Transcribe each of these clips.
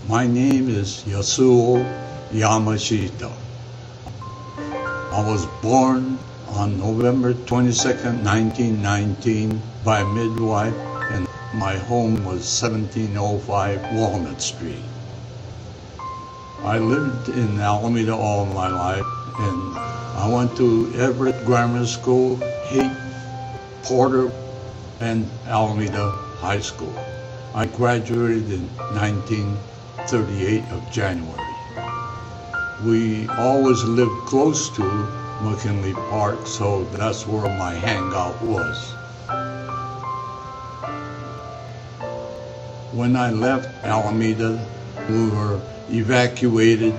My name is Yasuo Yamashita. I was born on November 22nd, 1919 by a midwife, and my home was 1705 Walnut Street. I lived in Alameda all my life, and I went to Everett Grammar School, Haight, Porter, and Alameda High School. I graduated in 1938 of January. We always lived close to McKinley Park, so that's where my hangout was. When I left Alameda, we were evacuated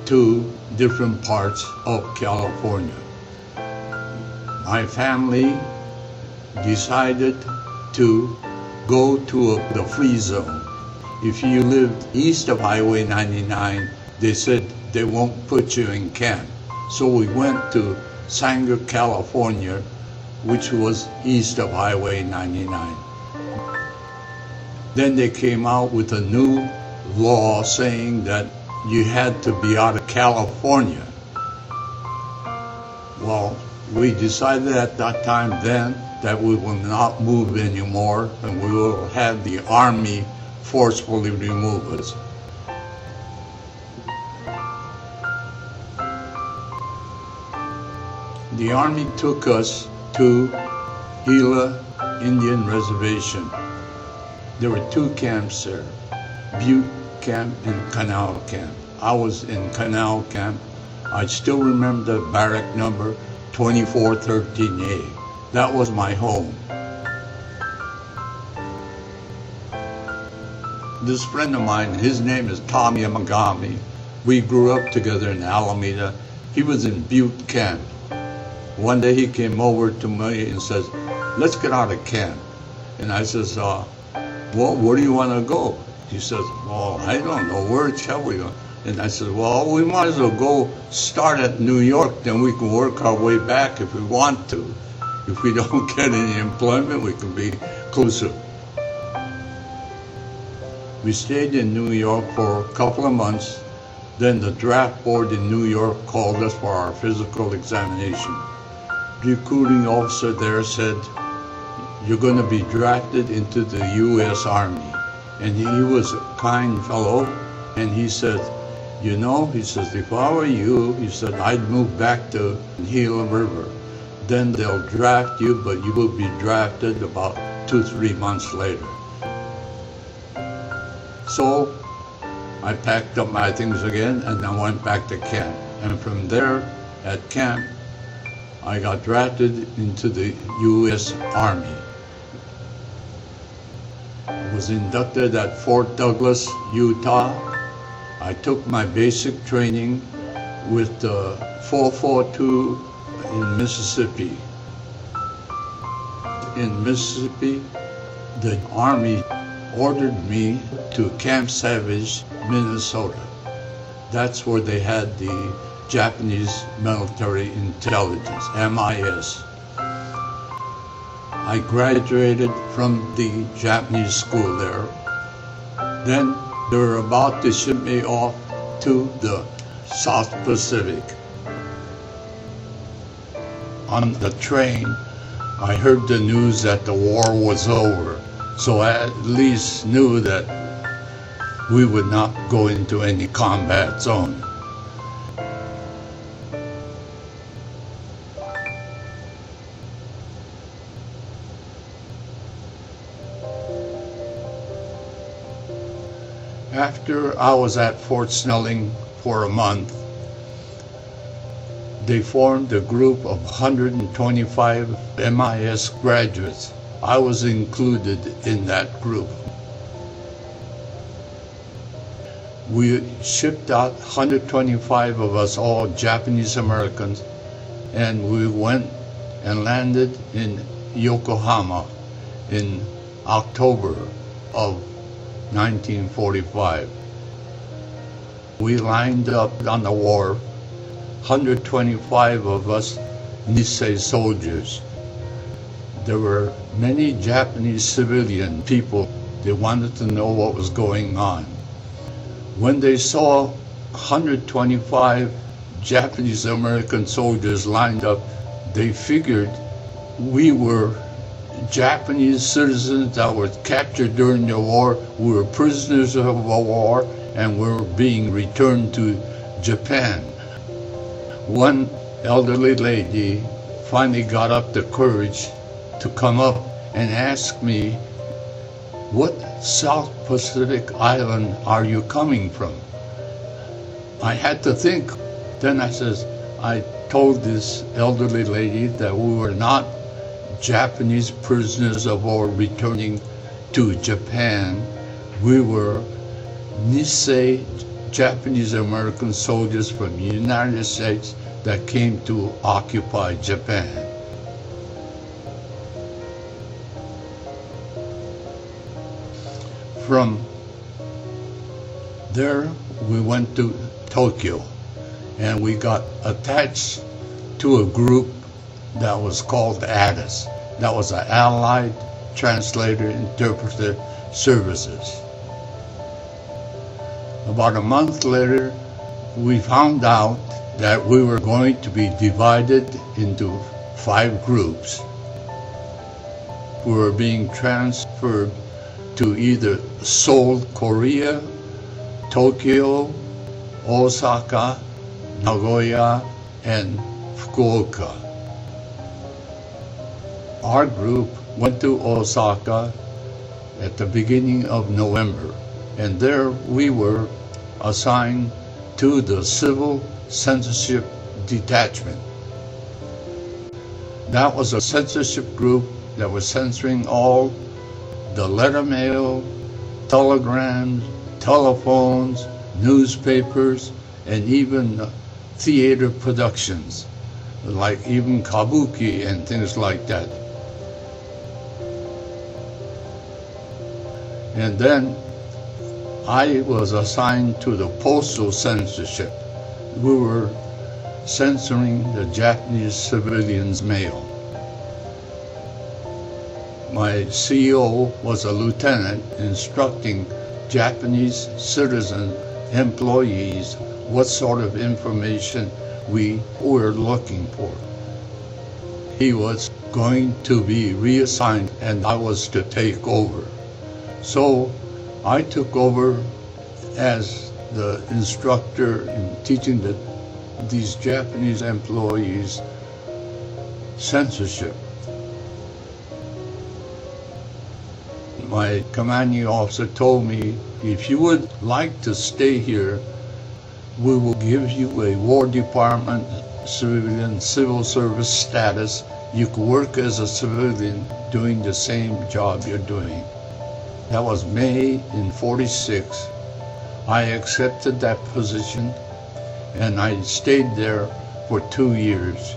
to different parts of California. My family decided to go to the free zone. If you lived east of Highway 99, they said they won't put you in camp. So we went to Sanger, California, which was east of Highway 99. Then they came out with a new law saying that you had to be out of California. Well, we decided at that time then that we will not move anymore, and we will have the Army forcefully remove us. The Army took us to Gila Indian Reservation. There were two camps there, Butte Camp and Canal Camp. I was in Canal Camp. I still remember the barrack number 2413A. That was my home. This friend of mine, his name is Tom Yamagami. We grew up together in Alameda. He was in Butte Camp. One day he came over to me and says, "Let's get out of camp." And I says, "Well, where do you want to go?" He says, "Well, I don't know. Where shall we go?" And I said, "Well, we might as well go start at New York, then we can work our way back if we want to. If we don't get any employment, we can be closer." We stayed in New York for a couple of months. Then the draft board in New York called us for our physical examination. The recruiting officer there said, "You're going to be drafted into the U.S. Army." And he was a kind fellow, and he said, "You know," he says, "if I were you," he said, "I'd move back to Gila River. Then they'll draft you, but you will be drafted about 2-3 months later." So I packed up my things again and I went back to camp. And from there at camp, I got drafted into the U.S. Army. I was inducted at Fort Douglas, Utah. I took my basic training with the 442 in Mississippi. In Mississippi, the Army ordered me to Camp Savage, Minnesota. That's where they had the Japanese Military Intelligence, MIS. I graduated from the Japanese school there. Then they were about to ship me off to the South Pacific. On the train, I heard the news that the war was over, so I at least knew that we would not go into any combat zone. After I was at Fort Snelling for a month, they formed a group of 125 MIS graduates. I was included in that group. We shipped out 125 of us, all Japanese Americans, and we went and landed in Yokohama in October of 1945. We lined up on the wharf, 125 of us Nisei soldiers. There were many Japanese civilian people. They wanted to know what was going on. When they saw 125 Japanese American soldiers lined up, they figured we were Japanese citizens that were captured during the war. We were prisoners of war and were being returned to Japan. One elderly lady finally got up the courage to come up and ask me, "What South Pacific island are you coming from?" I had to think. Then I told this elderly lady that we were not Japanese prisoners of war returning to Japan. We were Nisei Japanese-American soldiers from the United States that came to occupy Japan. From there, we went to Tokyo, and we got attached to a group that was called ATIS. That was an Allied Translator Interpreter Services. About a month later, we found out that we were going to be divided into 5 groups. We were being transferred to either Seoul, Korea, Tokyo, Osaka, Nagoya, and Fukuoka. Our group went to Osaka at the beginning of November, and there we were assigned to the Civil Censorship Detachment. That was a censorship group that was censoring all the letter mail, telegrams, telephones, newspapers, and even theater productions, like even kabuki and things like that. And then I was assigned to the postal censorship. We were censoring the Japanese civilians' mail. My CO was a lieutenant instructing Japanese citizen employees what sort of information we were looking for. He was going to be reassigned and I was to take over. So I took over as the instructor in teaching these Japanese employees censorship. My commanding officer told me, "If you would like to stay here, we will give you a War Department civilian civil service status. You could work as a civilian doing the same job you're doing." That was May in '46. I accepted that position and I stayed there for 2 years.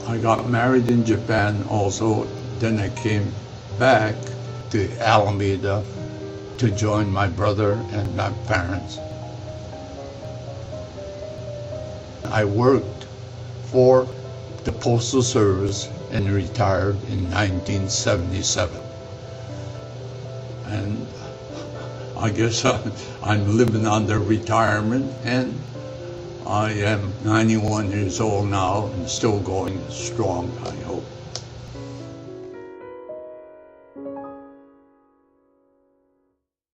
I got married in Japan also. Then I came back to Alameda to join my brother and my parents. I worked for the Postal Service and retired in 1977. And I guess I'm living under retirement, and I am 91 years old now and still going strong, I hope.